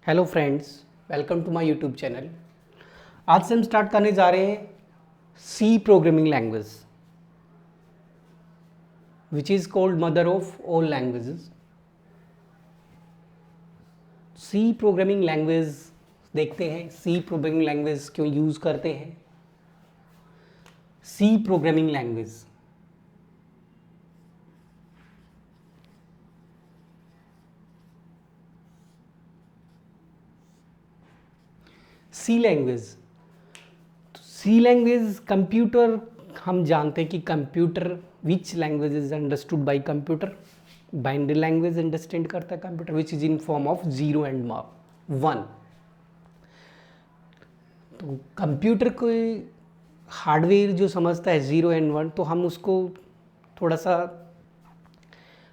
Hello friends, welcome to my YouTube channel. आज से हम स्टार्ट करने जा रहे हैं C programming language which is called mother of all languages. C programming language देखते हैं, सी प्रोग्रामिंग लैंग्वेज क्यों यूज़ करते हैं। C programming language C language computer, हम जानते हैं कि computer which language is understood by computer, binary language understand करता है computer which is in form of 0 and 1। तो कंप्यूटर को हार्डवेयर जो समझता है 0 एंड 1, तो हम उसको थोड़ा सा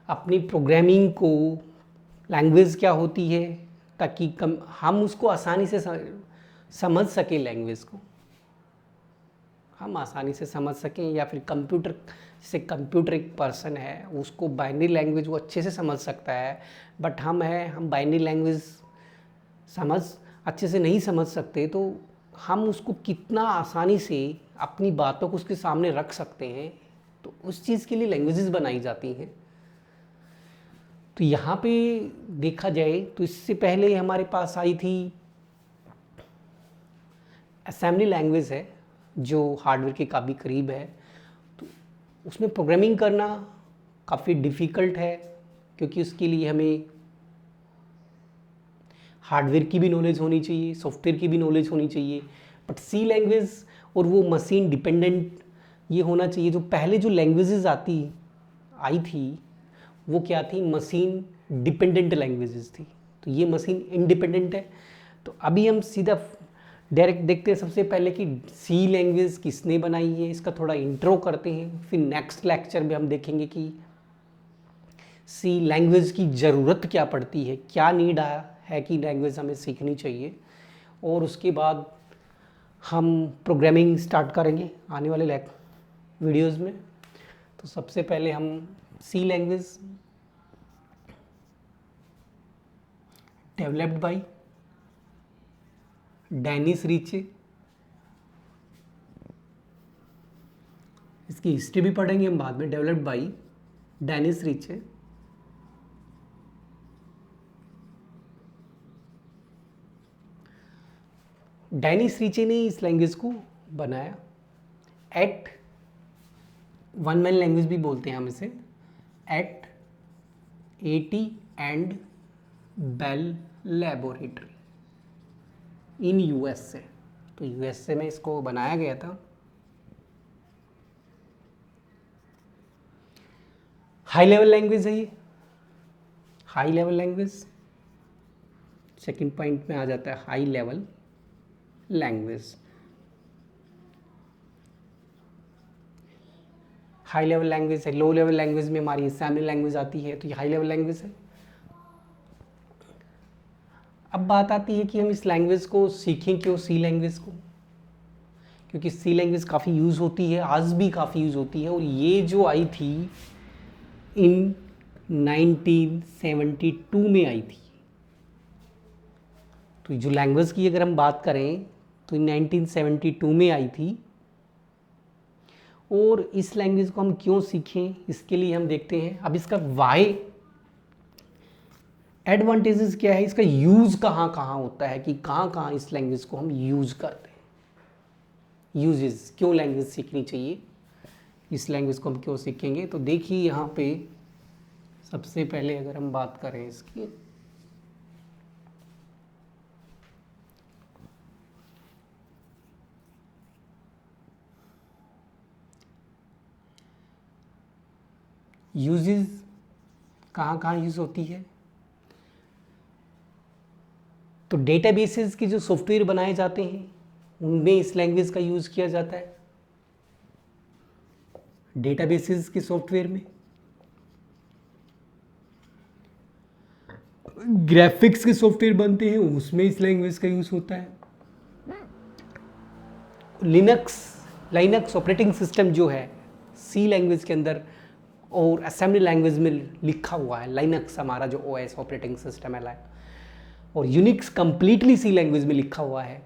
अपनी प्रोग्रामिंग को लैंग्वेज क्या होती है ताकि हम उसको आसानी से समझ सकें, लैंग्वेज को हम आसानी से समझ सकें, या फिर कंप्यूटर, जैसे कंप्यूटर एक पर्सन है, उसको बाइनरी लैंग्वेज वो अच्छे से समझ सकता है, बट हम बाइनरी लैंग्वेज अच्छे से नहीं समझ सकते, तो हम उसको कितना आसानी से अपनी बातों को उसके सामने रख सकते हैं, तो उस चीज़ के लिए लैंग्वेजेस बनाई जाती हैं। तो यहाँ पे देखा जाए तो इससे पहले हमारे पास आई थी असेंबली लैंग्वेज है, जो हार्डवेयर के काफ़ी करीब है। तो उसमें प्रोग्रामिंग करना काफ़ी डिफ़िकल्ट है, क्योंकि उसके लिए हमें हार्डवेयर की भी नॉलेज होनी चाहिए, सॉफ्टवेयर की भी नॉलेज होनी चाहिए। बट सी लैंग्वेज और वो मशीन डिपेंडेंट ये होना चाहिए। जो पहले जो लैंग्वेजेस आई थी वो क्या थी, मशीन डिपेंडेंट लैंग्वेजेस थी। तो ये मशीन इंडिपेंडेंट है। तो अभी हम सीधा डायरेक्ट देखते हैं सबसे पहले कि सी लैंग्वेज किसने बनाई है, इसका थोड़ा इंट्रो करते हैं। फिर नेक्स्ट लेक्चर में हम देखेंगे कि सी लैंग्वेज की ज़रूरत क्या पड़ती है, क्या नीड है कि लैंग्वेज हमें सीखनी चाहिए, और उसके बाद हम प्रोग्रामिंग स्टार्ट करेंगे आने वाले वीडियोज़ में। तो सबसे पहले हम C language developed by Dennis Ritchie, इसकी हिस्ट्री भी पढ़ेंगे हम बाद में। Developed by Dennis Ritchie, Dennis Ritchie ने इस लैंग्वेज को बनाया एट वन मैन लैंग्वेज भी बोलते हैं हम इसे, at AT and Bell laboratory in USA. तो यूएसए में इसको बनाया गया था। हाई लेवल लैंग्वेज है ये, high level language. Second point में आ जाता है high level language. High level language है। लो लेवल लैंग्वेज में हमारी असेंबली लैंग्वेज आती है, तो ये हाई लेवल लैंग्वेज है। अब बात आती है कि हम इस लैंग्वेज को सीखें क्यों, सी लैंग्वेज को, क्योंकि सी लैंग्वेज काफ़ी यूज़ होती है, आज भी काफ़ी यूज़ होती है। और ये जो आई थी इन 1972 में आई थी। तो जो लैंग्वेज की अगर हम बात करें तो 1972 में आई थी। और इस लैंग्वेज को हम क्यों सीखें, इसके लिए हम देखते हैं अब इसका वाई एडवांटेजेस क्या है, इसका यूज़ कहाँ कहाँ होता है, कि कहाँ कहाँ इस लैंग्वेज को हम यूज़ करते हैं। यूजेस, क्यों लैंग्वेज सीखनी चाहिए, इस लैंग्वेज को हम क्यों सीखेंगे। तो देखिए यहाँ पे सबसे पहले अगर हम बात करें इसकी, यूजेस कहाँ कहाँ यूज़ होती है, तो डेटाबेसेस के जो सॉफ्टवेयर बनाए जाते हैं उनमें इस लैंग्वेज का यूज़ किया जाता है। डेटाबेसेस के सॉफ्टवेयर में, ग्राफिक्स के सॉफ्टवेयर बनते हैं उसमें इस लैंग्वेज का यूज़ होता है। लाइनक्स ऑपरेटिंग सिस्टम जो है सी लैंग्वेज के अंदर और असेंबली लैंग्वेज में लिखा हुआ है। लाइनक्स हमारा जो ओएस ऑपरेटिंग सिस्टम है, और यूनिक्स कंप्लीटली सी लैंग्वेज में लिखा हुआ है।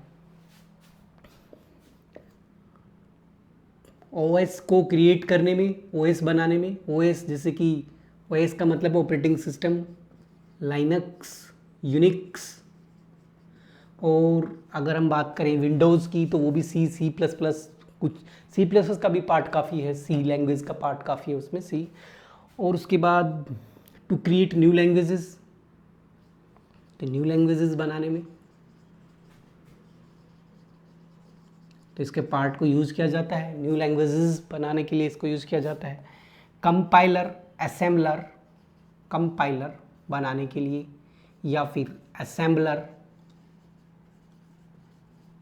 ओएस को क्रिएट करने में, ओएस बनाने में, ओएस जैसे कि ओएस का मतलब ऑपरेटिंग सिस्टम, लाइनक्स, यूनिक्स, और अगर हम बात करें विंडोज़ की तो वो भी सी प्लस प्लस, कुछ सी प्लस प्लस का भी पार्ट काफ़ी है, सी लैंग्वेज का पार्ट काफ़ी है उसमें सी। और उसके बाद टू क्रिएट न्यू लैंग्वेजेस, तो न्यू लैंग्वेजेस बनाने में तो इसके पार्ट को यूज़ किया जाता है, न्यू लैंग्वेजेस बनाने के लिए इसको यूज़ किया जाता है। कंपाइलर, असेंबलर, कंपाइलर बनाने के लिए, या फिर असेंबलर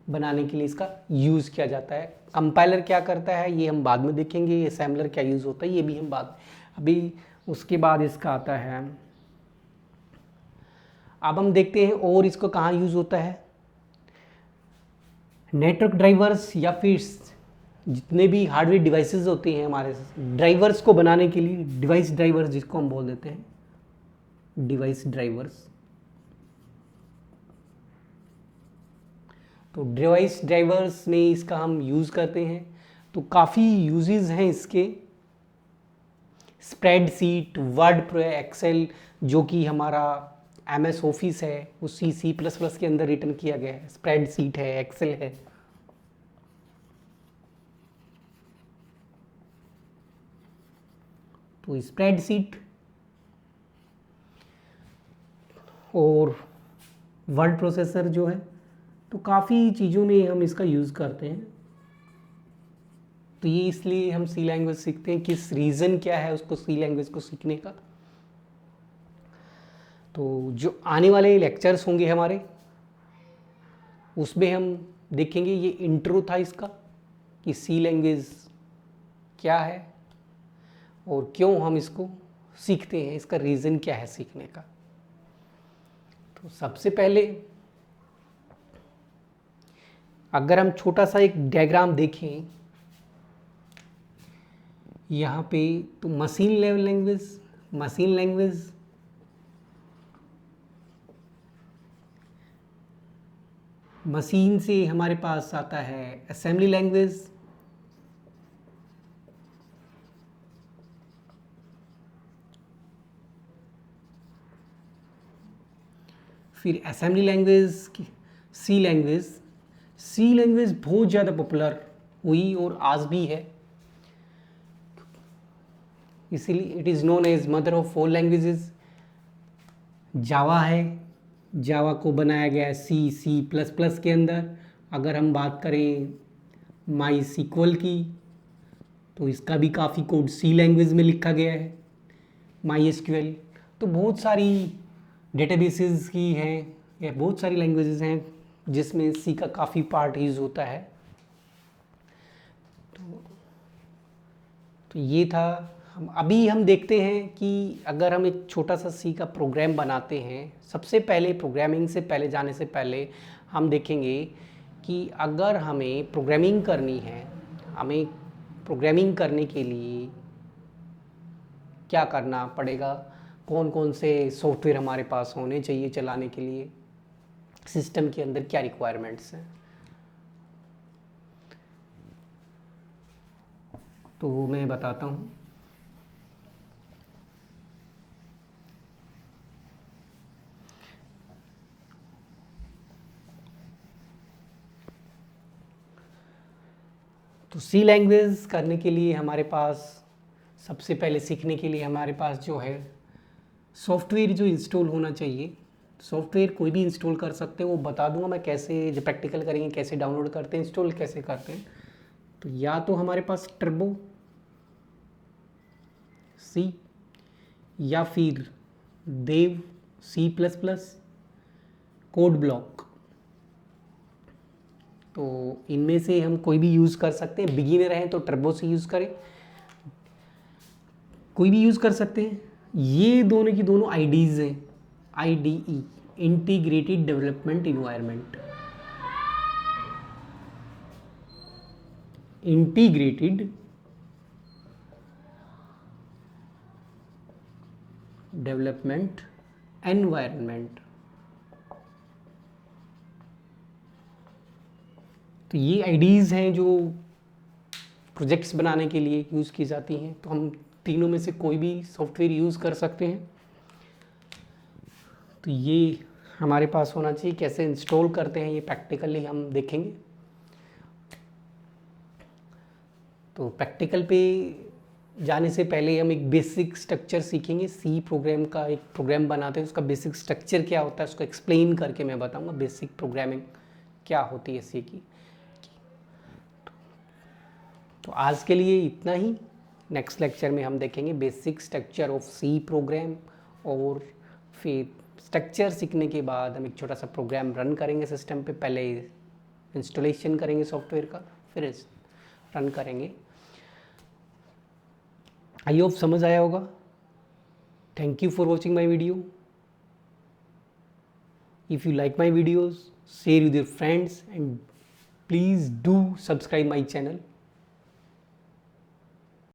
बनाने के लिए इसका यूज़ किया जाता है। कंपाइलर क्या करता है ये हम बाद में देखेंगे, असेंबलर क्या यूज़ होता है ये भी हम बाद, अभी उसके बाद इसका आता है। अब हम देखते हैं और इसको कहाँ यूज़ होता है। नेटवर्क ड्राइवर्स या फिर जितने भी हार्डवेयर डिवाइसेस होते हैं हमारे ड्राइवर्स को बनाने के लिए, डिवाइस ड्राइवर्स जिसको हम बोल देते हैं, डिवाइस ड्राइवर्स। तो डिवाइस ड्राइवर्स में इसका हम यूज़ करते हैं, तो काफ़ी यूजेस हैं इसके। स्प्रेडशीट, वर्ड प्रो, एक्सेल, जो कि हमारा MS ऑफिस है वो सी प्लस प्लस के अंदर रिटर्न किया गया है। स्प्रेडशीट है, एक्सेल है। तो स्प्रेडशीट और वर्ड प्रोसेसर जो है, तो काफ़ी चीज़ों में हम इसका यूज़ करते हैं। तो ये इसलिए हम सी लैंग्वेज सीखते हैं, किस रीज़न क्या है उसको सी लैंग्वेज को सीखने का। तो जो आने वाले लेक्चर्स होंगे हमारे उसमें हम देखेंगे, ये इंट्रो था इसका कि सी लैंग्वेज क्या है और क्यों हम इसको सीखते हैं, इसका रीज़न क्या है सीखने का। तो सबसे पहले अगर हम छोटा सा एक डायग्राम देखें यहाँ पे, तो machine level language, machine language machine से हमारे पास आता है असेंबली लैंग्वेज, फिर assembly language C language. C language बहुत ज़्यादा पॉपुलर हुई और आज भी है, इसीलिए it is known as mother of all languages. Java है, जावा को बनाया गया है सी प्लस प्लस के अंदर। अगर हम बात करें माई सीक्वल की, तो इसका भी काफ़ी कोड सी लैंग्वेज में लिखा गया है। माई एसक्यूएल, तो बहुत सारी डेटाबेसेस की हैं या बहुत सारी लैंग्वेजेस हैं जिसमें सी का काफ़ी पार्ट यूज़ होता है। तो ये था। हम देखते हैं कि अगर हम एक छोटा सा सी का प्रोग्राम बनाते हैं, सबसे पहले प्रोग्रामिंग से पहले जाने से पहले हम देखेंगे कि अगर हमें प्रोग्रामिंग करनी है, हमें प्रोग्रामिंग करने के लिए क्या करना पड़ेगा, कौन कौन से सॉफ्टवेयर हमारे पास होने चाहिए चलाने के लिए, सिस्टम के अंदर क्या रिक्वायरमेंट्स हैं। तो वो मैं बताता हूँ। तो सी लैंग्वेज करने के लिए हमारे पास सबसे पहले सीखने के लिए हमारे पास जो है सॉफ्टवेयर जो इंस्टॉल होना चाहिए। सॉफ्टवेयर कोई भी इंस्टॉल कर सकते हैं, वो बता दूंगा मैं कैसे, जो प्रैक्टिकल करेंगे कैसे डाउनलोड करते हैं, इंस्टॉल कैसे करते हैं। तो या तो हमारे पास टर्बो सी, या फिर Dev C plus plus, code block. तो इनमें से हम कोई भी यूज़ कर सकते हैं। बिगिनर हैं तो टर्बो से यूज़ करें, कोई भी यूज़ कर सकते हैं। ये दोनों की दोनों आईडीज़ हैं, IDE, integrated development environment, integrated development environment. तो ये आईडीज़ हैं जो प्रोजेक्ट्स बनाने के लिए यूज़ की जाती हैं। तो हम तीनों में से कोई भी सॉफ्टवेयर यूज़ कर सकते हैं। तो ये हमारे पास होना चाहिए। कैसे इंस्टॉल करते हैं ये प्रैक्टिकली हम देखेंगे। तो प्रैक्टिकल पे जाने से पहले हम एक बेसिक स्ट्रक्चर सीखेंगे। सी प्रोग्राम का एक प्रोग्राम बनाते हैं, उसका बेसिक स्ट्रक्चर क्या होता है उसको एक्सप्लेन करके मैं बताऊंगा बेसिक प्रोग्रामिंग क्या होती है सी की। तो आज के लिए इतना ही। नेक्स्ट लेक्चर में हम देखेंगे basic structure of C program, और फिर स्ट्रक्चर सीखने के बाद हम एक छोटा सा प्रोग्राम रन करेंगे सिस्टम पे। पहले इंस्टॉलेशन करेंगे सॉफ्टवेयर का, फिर रन करेंगे। आई होप समझ आया होगा। Thank you for watching my video. If you like my videos, share with your friends, and please do subscribe my channel.